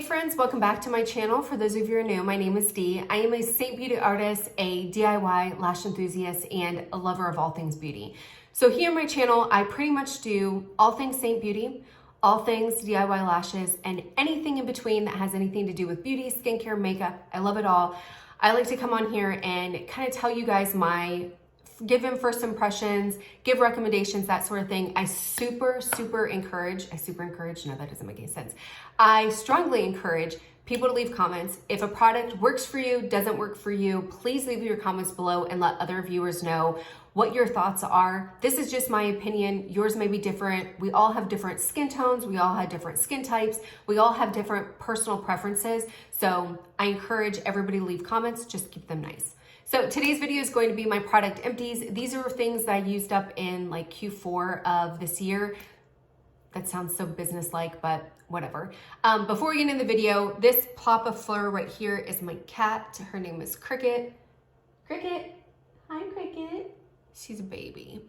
friends, welcome back to my channel. For those of you who are new, my name is Dee. I am a Saint Beauty artist, a DIY lash enthusiast, and a lover of all things beauty. So here on my channel, I pretty much do all things Saint Beauty, all things DIY lashes, and anything in between that has anything to do with beauty, skincare, makeup. I love it all. I like to come on here and kind of tell you guys give them first impressions, give recommendations, that sort of thing. I super encourage, no, that doesn't make any sense. I strongly encourage people to leave comments. If a product works for you, doesn't work for you, please leave your comments below and let other viewers know what your thoughts are. This is just my opinion. Yours may be different. We all have different skin tones. We all have different skin types. We all have different personal preferences. So I encourage everybody to leave comments, just keep them nice. So today's video is going to be my product empties. These are things that I used up in like Q4 of this year. That sounds so business-like, but whatever. Before we get into the video, this plop of fur right here is my cat. Her name is Cricket. Cricket, hi Cricket. She's a baby.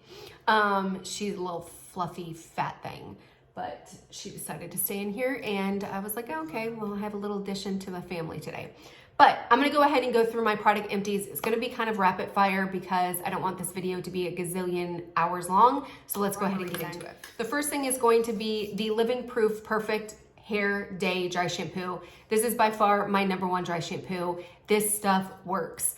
She's a little fluffy fat thing, but she decided to stay in here and I was like, oh, okay, well, I have a little addition to the family today. But I'm gonna go ahead and go through my product empties. It's gonna be kind of rapid fire because I don't want this video to be a gazillion hours long. So let's go ahead and get into it. The first thing is going to be the Living Proof Perfect Hair Day Dry Shampoo. This is by far my #1 dry shampoo. This stuff works.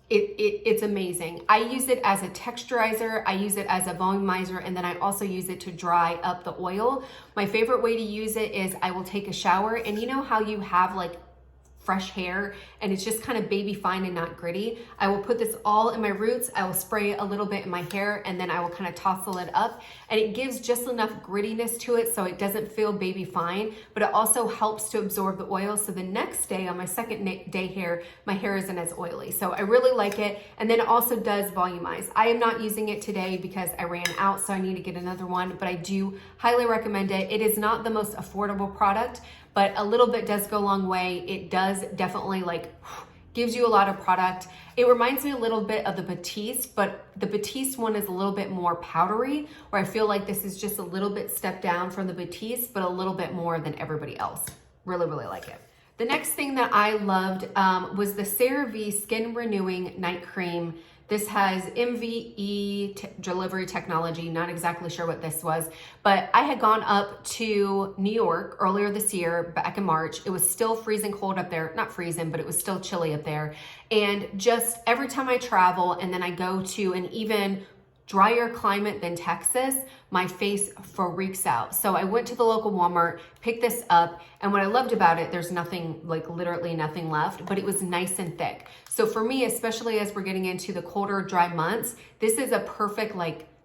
It's amazing. I use it as a texturizer, I use it as a volumizer, and then I also use it to dry up the oil. My favorite way to use it is I will take a shower, and you know how you have like fresh hair and it's just kind of baby fine and not gritty. I will put this all in my roots. I will spray a little bit in my hair and then I will kind of toss the lid up and it gives just enough grittiness to it so it doesn't feel baby fine, but it also helps to absorb the oil. So the next day on my second day hair, my hair isn't as oily. So I really like it. And then it also does volumize. I am not using it today because I ran out, so I need to get another one, but I do highly recommend it. It is not the most affordable product, but a little bit does go a long way. It does definitely gives you a lot of product. It reminds me a little bit of the Batiste, but the Batiste one is a little bit more powdery, where I feel like this is just a little bit stepped down from the Batiste, but a little bit more than everybody else. Really like it. The next thing that I loved was the Cerave Skin Renewing Night Cream. This has MVE delivery technology, not exactly sure what this was, but I had gone up to New York earlier this year, back in March. It was still freezing cold up there, not freezing, but it was still chilly up there. And just every time I travel and then I go to an even drier climate than Texas, my face freaks out. So I went to the local Walmart, picked this up, and what I loved about it, there's nothing, like literally nothing left, but it was nice and thick. So for me, especially as we're getting into the colder, dry months, this is a perfect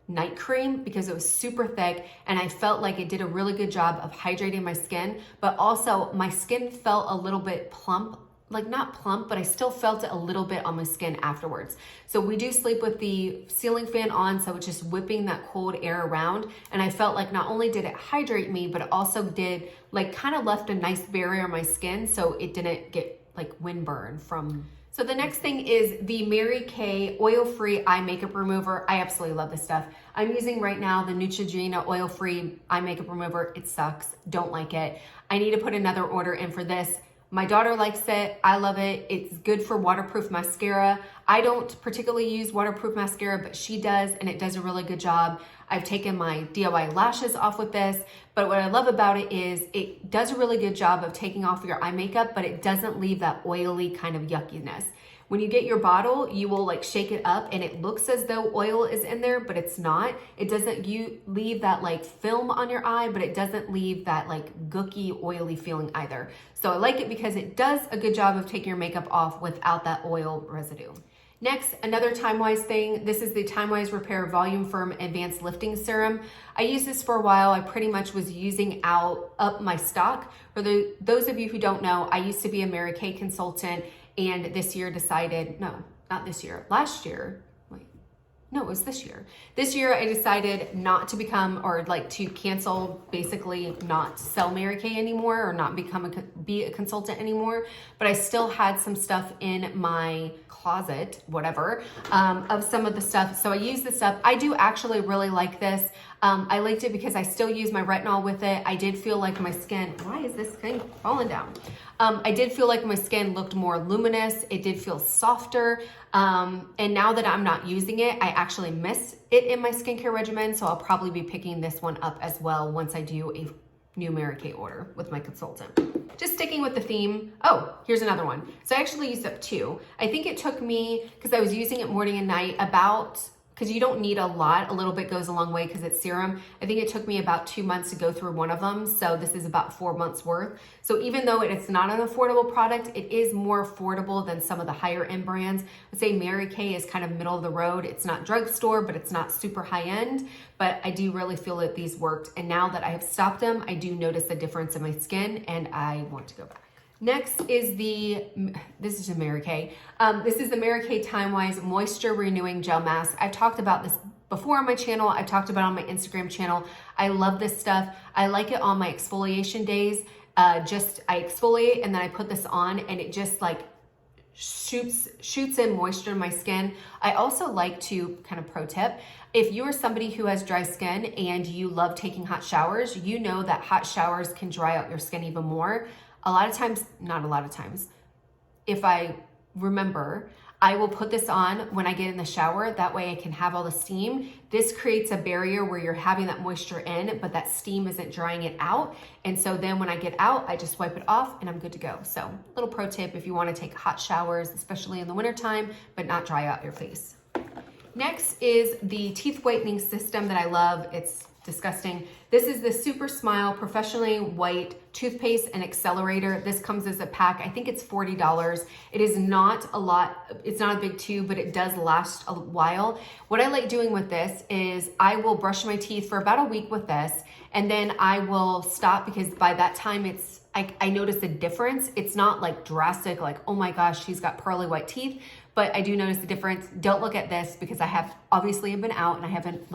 night cream because it was super thick and I felt like it did a really good job of hydrating my skin, but also my skin felt a little bit plump, like not plump, but I still felt it a little bit on my skin afterwards. So we do sleep with the ceiling fan on, so it's just whipping that cold air around. And I felt like not only did it hydrate me, but it also did kind of left a nice barrier on my skin so it didn't get windburn from. So the next thing is the Mary Kay Oil-Free Eye Makeup Remover. I absolutely love this stuff. I'm using right now the Neutrogena Oil-Free Eye Makeup Remover. It sucks, don't like it. I need to put another order in for this. My daughter likes it, I love it. It's good for waterproof mascara. I don't particularly use waterproof mascara, but she does, and it does a really good job. I've taken my DIY lashes off with this, but what I love about it is it does a really good job of taking off your eye makeup, but it doesn't leave that oily kind of yuckiness. When you get your bottle, you will shake it up and it looks as though oil is in there, but it's not. It doesn't leave that film on your eye, but it doesn't leave that gooky, oily feeling either. So I like it because it does a good job of taking your makeup off without that oil residue. Next, another TimeWise thing. This is the TimeWise Repair Volu-Firm Advanced Lifting Serum. I used this for a while. I pretty much was using up my stock. For those of you who don't know, I used to be a Mary Kay consultant, and this year decided, no, not this year, last year, no, it was this year. This year I decided not to become, or to cancel, basically not sell Mary Kay anymore or not be a consultant anymore. But I still had some stuff in my closet, whatever, of some of the stuff. So I use this stuff. I do actually really like this. I liked it because I still use my retinol with it. I did feel like my skin, why is this thing falling down? I did feel like my skin looked more luminous. It did feel softer. And now that I'm not using it, I actually miss it in my skincare regimen. So I'll probably be picking this one up as well once I do a new Mary Kay order with my consultant. Just sticking with the theme. Oh, here's another one. So I actually used up two. I think it took me, because I was using it morning and night, because you don't need a lot. A little bit goes a long way because it's serum. I think it took me about 2 months to go through one of them. So this is about 4 months worth. So even though it's not an affordable product, it is more affordable than some of the higher end brands. I would say Mary Kay is kind of middle of the road. It's not drugstore, but it's not super high end. But I do really feel that these worked. And now that I have stopped them, I do notice a difference in my skin and I want to go back. Next is this is a Mary Kay. This is the Mary Kay TimeWise Moisture Renewing Gel Mask. I've talked about this before on my channel. I've talked about it on my Instagram channel. I love this stuff. I like it on my exfoliation days. I exfoliate and then I put this on and it just like shoots in moisture in my skin. I also like to, kind of pro tip, if you are somebody who has dry skin and you love taking hot showers, you know that hot showers can dry out your skin even more. Not a lot of times, if I remember, I will put this on when I get in the shower. That way I can have all the steam. This creates a barrier where you're having that moisture in, but that steam isn't drying it out. And so then when I get out, I just wipe it off and I'm good to go. So little pro tip if you want to take hot showers, especially in the wintertime, but not dry out your face. Next is the teeth whitening system that I love. It's disgusting. This is the Supersmile Professionally White Toothpaste and Accelerator. This comes as a pack. I think it's $40. It is not a lot. It's not a big tube, but it does last a while. What I like doing with this is I will brush my teeth for about a week with this, and then I will stop because by that time I notice a difference. It's not like drastic, like, oh my gosh, she's got pearly white teeth, but I do notice the difference. Don't look at this because I have obviously been out and I haven't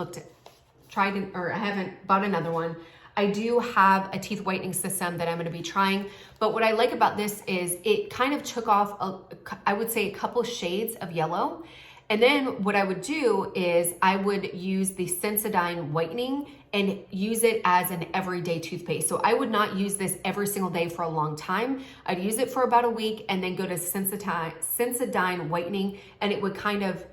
I haven't bought another one. I do have a teeth whitening system that I'm going to be trying, but what I like about this is it kind of took off, I would say, a couple shades of yellow. And then what I would do is I would use the Sensodyne whitening and use it as an everyday toothpaste. So I would not use this every single day for a long time. I'd use it for about a week and then go to Sensodyne whitening, and it would kind of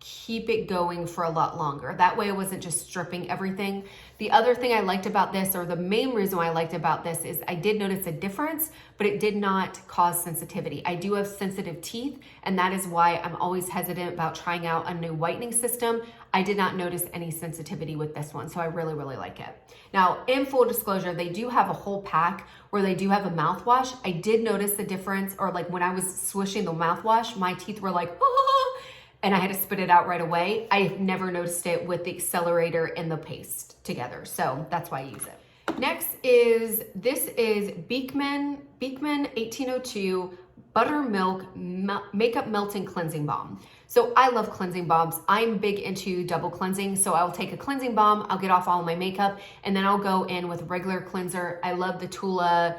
keep it going for a lot longer. That way I wasn't just stripping everything. The other thing I liked about this, or the main reason why I liked about this, is I did notice a difference, but it did not cause sensitivity. I do have sensitive teeth, and that is why I'm always hesitant about trying out a new whitening system. I did not notice any sensitivity with this one, so I really, really like it. Now, in full disclosure, they do have a whole pack where they do have a mouthwash. I did notice the difference, or like when I was swishing the mouthwash, my teeth were like, ah, and I had to spit it out right away. I've never noticed it with the accelerator and the paste together. So that's why I use it. Next is, this is Belken 1802 Buttermilk Makeup Melting Cleansing Balm. So I love cleansing balms. I'm big into double cleansing. So I'll take a cleansing balm, I'll get off all of my makeup, and then I'll go in with regular cleanser. I love the Tula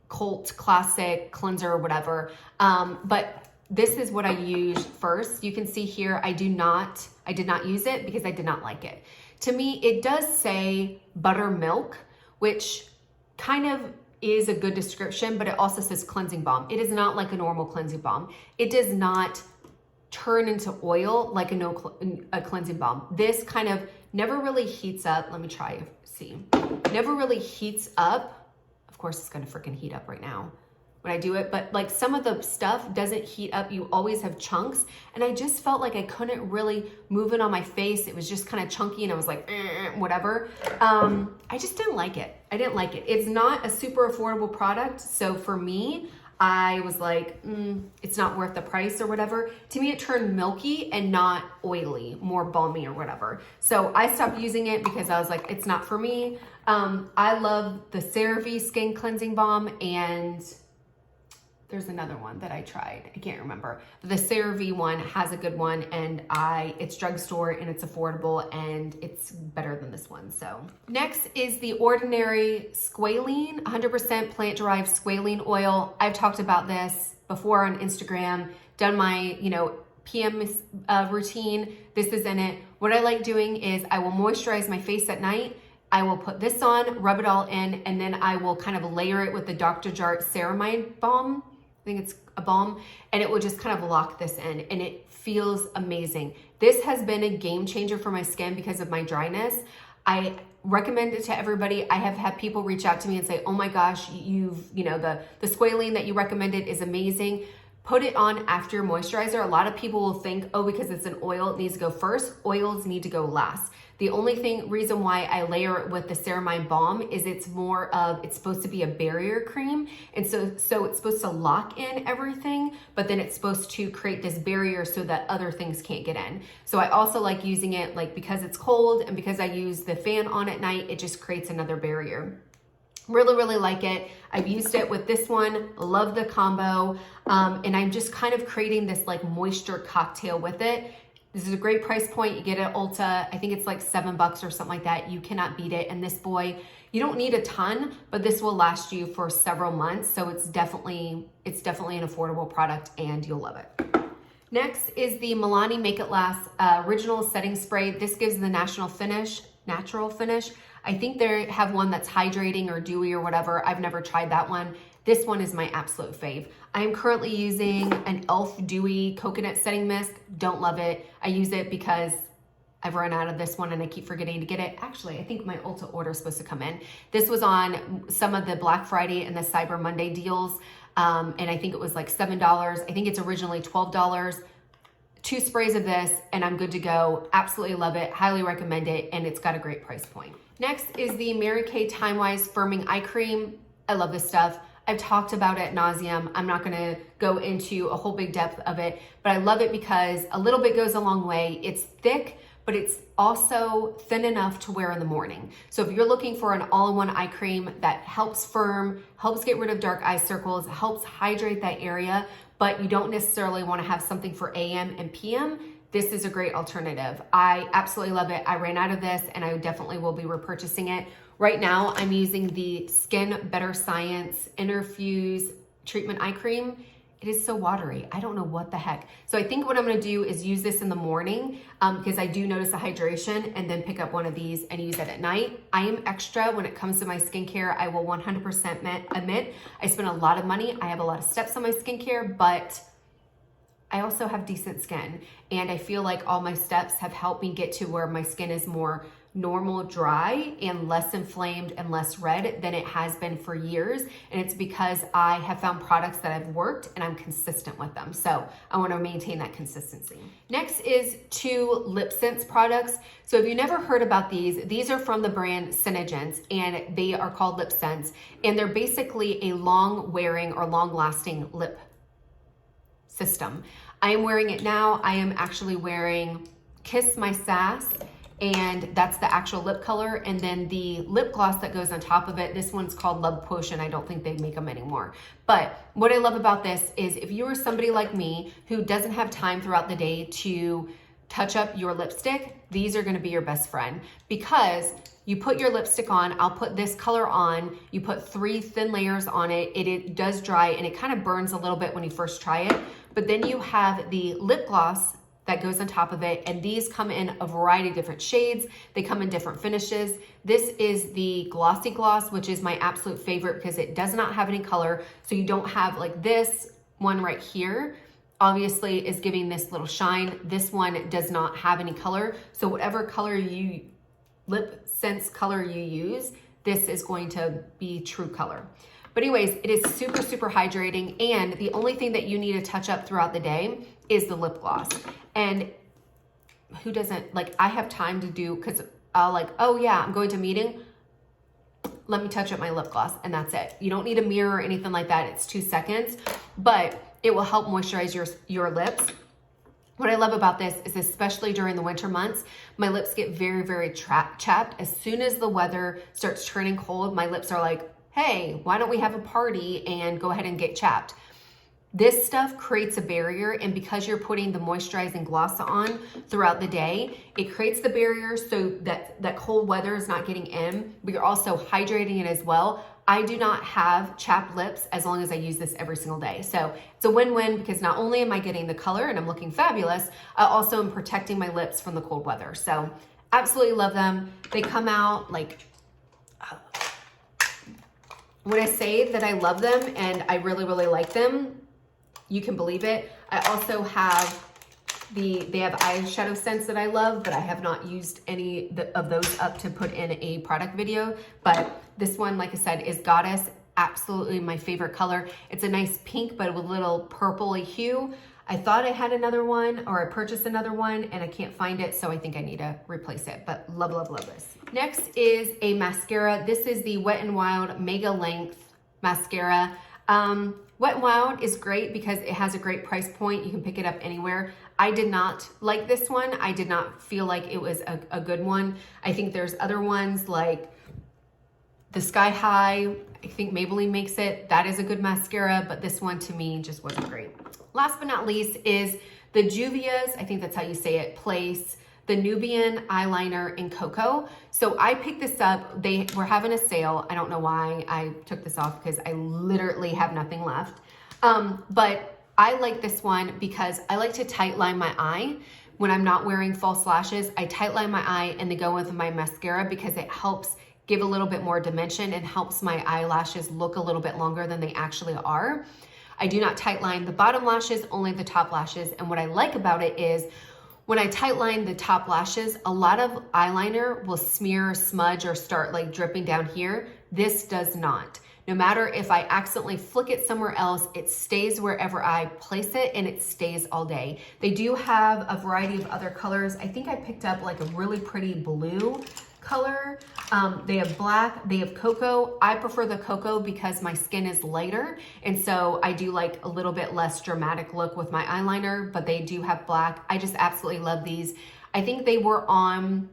Cult Classic Cleanser or whatever. But this is what I use first. You can see here, I did not use it because I did not like it. To me, it does say buttermilk, which kind of is a good description, but it also says cleansing balm. It is not like a normal cleansing balm. It does not turn into oil like a cleansing balm. This kind of never really heats up. Let me try, see. Never really heats up. Of course, it's gonna freaking heat up right now when I do it, but like some of the stuff doesn't heat up. You always have chunks, and I just felt like I couldn't really move it on my face. It was just kind of chunky, and I was like, whatever. I just didn't like it. I didn't like it. It's not a super affordable product, so for me, I was like, it's not worth the price or whatever. To me, it turned milky and not oily, more balmy or whatever. So I stopped using it because I was like, it's not for me. I love the Cerave Skin Cleansing Balm, and there's another one that I tried. I can't remember. The Cerave one has a good one, and it's drugstore and it's affordable and it's better than this one. So next is the Ordinary Squalene, 100% plant-derived squalene oil. I've talked about this before on Instagram, done my, PM routine. This is in it. what I like doing is I will moisturize my face at night. I will put this on, rub it all in, and then I will kind of layer it with the Dr. Jart Ceramide Balm. I think it's a balm, and it will just kind of lock this in, and it feels amazing. This has been a game changer for my skin because of my dryness. I recommend it to everybody. I have had people reach out to me and say, oh my gosh, the squalene that you recommended is amazing. Put it on after your moisturizer. A lot of people will think, oh, because it's an oil, it needs to go first. Oils need to go last. The only reason why I layer it with the Ceramide Balm is it's supposed to be a barrier cream. And so it's supposed to lock in everything, but then it's supposed to create this barrier so that other things can't get in. So I also like using it because it's cold and because I use the fan on at night, it just creates another barrier. Really, really like it. I've used it with this one, love the combo. And I'm just kind of creating this moisture cocktail with it. This is a great price point. You get it at Ulta. I think it's like $7 or something like that. You cannot beat it. And this boy, you don't need a ton, but this will last you for several months. So it's definitely an affordable product and you'll love it. Next is the Milani Make It Last Original Setting Spray. This gives the natural finish. I think they have one that's hydrating or dewy or whatever. I've never tried that one. This one is my absolute fave. I am currently using an e.l.f. Dewy Coconut Setting Mist. Don't love it. I use it because I've run out of this one and I keep forgetting to get it. Actually, I think my Ulta order is supposed to come in. This was on some of the Black Friday and the Cyber Monday deals. And I think it was like $7. I think it's originally $12. 2 sprays of this and I'm good to go. Absolutely love it. Highly recommend it. And it's got a great price point. Next is the Mary Kay TimeWise Firming Eye Cream. I love this stuff. I've talked about it ad nauseum. I'm not gonna go into a whole big depth of it, but I love it because a little bit goes a long way. It's thick, but it's also thin enough to wear in the morning. So if you're looking for an all-in-one eye cream that helps firm, helps get rid of dark eye circles, helps hydrate that area, but you don't necessarily wanna have something for AM and PM, this is a great alternative. I absolutely love it. I ran out of this and I definitely will be repurchasing it. Right now, I'm using the Skin Better Science Interfuse Treatment Eye Cream. It is so watery. I don't know what the heck. So I think what I'm gonna do is use this in the morning because I do notice a hydration and then pick up one of these and use it at night. I am extra when it comes to my skincare. I will 100% admit I spend a lot of money. I have a lot of steps on my skincare, but I also have decent skin. And I feel like all my steps have helped me get to where my skin is more normal dry and less inflamed and less red than it has been for years. And it's because I have found products that have worked and I'm consistent with them. So I want to maintain that consistency. Next is 2 Lipsense products. So if you never heard about these are from the brand Synergence and they are called Lipsense. And they're basically a long wearing or long lasting lip system. I am wearing it now. I am actually wearing Kiss My Sass, and that's the actual lip color. And then the lip gloss that goes on top of it, this one's called Love Potion. I don't think they make them anymore. But what I love about this is if you are somebody like me who doesn't have time throughout the day to touch up your lipstick, these are gonna be your best friend because you put your lipstick on, I'll put this color on, you put 3 thin layers on it, it does dry and it kind of burns a little bit when you first try it, but then you have the lip gloss that goes on top of it, and these come in a variety of different shades. They come in different finishes. This is the Glossy Gloss, which is my absolute favorite because it does not have any color, so you don't have like this one right here. Obviously is giving this little shine. This one does not have any color, so whatever Lipsense color you use, this is going to be true color. But anyways, it is super, super hydrating, and the only thing that you need to touch up throughout the day is the lip gloss. And who doesn't, I have time to do, because I'll oh yeah, I'm going to a meeting, let me touch up my lip gloss, and that's it. You don't need a mirror or anything like that. It's 2 seconds, but it will help moisturize your lips. What I love about this is especially during the winter months, my lips get very, very chapped. As soon as the weather starts turning cold, my lips are like, hey, why don't we have a party and go ahead and get chapped? This stuff creates a barrier, and because you're putting the moisturizing gloss on throughout the day, it creates the barrier so that cold weather is not getting in, but you're also hydrating it as well. I do not have chapped lips as long as I use this every single day. So it's a win-win because not only am I getting the color and I'm looking fabulous, I also am protecting my lips from the cold weather. So absolutely love them. They come out like, when I say that I love them and I really, really like them, you can believe it. I also have they have eyeshadow scents that I love, but I have not used any of those up to put in a product video. But this one, like I said, is Goddess. Absolutely my favorite color. It's a nice pink, but with a little purpley hue. I thought I had another one, or I purchased another one and I can't find it, so I think I need to replace it, but love, love, love this. Next is a mascara. This is the Wet n Wild MegaLength mascara. Wet n Wild is great because it has a great price point. You can pick it up anywhere. I did not like this one. I did not feel like it was a good one. I think there's other ones like the Sky High. I think Maybelline makes it. That is a good mascara, but this one to me just wasn't great. Last but not least is the Juvia's, I think that's how you say it, Place, the Nubian eyeliner in Cocoa. So I picked this up. They were having a sale. I don't know why I took this off because I literally have nothing left. But I like this one because I like to tight line my eye. When I'm not wearing false lashes, I tight line my eye and they go with my mascara because it helps give a little bit more dimension and helps my eyelashes look a little bit longer than they actually are. I do not tight line the bottom lashes, only the top lashes. And what I like about it is when I tight line the top lashes, a lot of eyeliner will smear, smudge, or start like dripping down here. This does not. No matter if I accidentally flick it somewhere else, it stays wherever I place it and it stays all day. They do have a variety of other colors. I think I picked up like a really pretty blue color. They have black, they have cocoa. I prefer the cocoa because my skin is lighter. And so I do like a little bit less dramatic look with my eyeliner, but they do have black. I just absolutely love these. I think they were on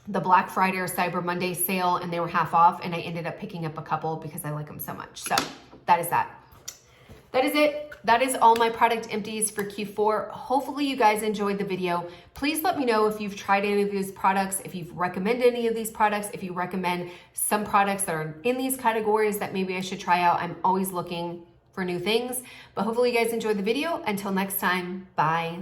the Black Friday or Cyber Monday sale and they were half off and I ended up picking up a couple because I like them so much. So that is that. That is it. That is all my product empties for Q4. Hopefully you guys enjoyed the video. Please let me know if you've tried any of these products, if you've recommended any of these products, if you recommend some products that are in these categories that maybe I should try out. I'm always looking for new things, but hopefully you guys enjoyed the video. Until next time, bye.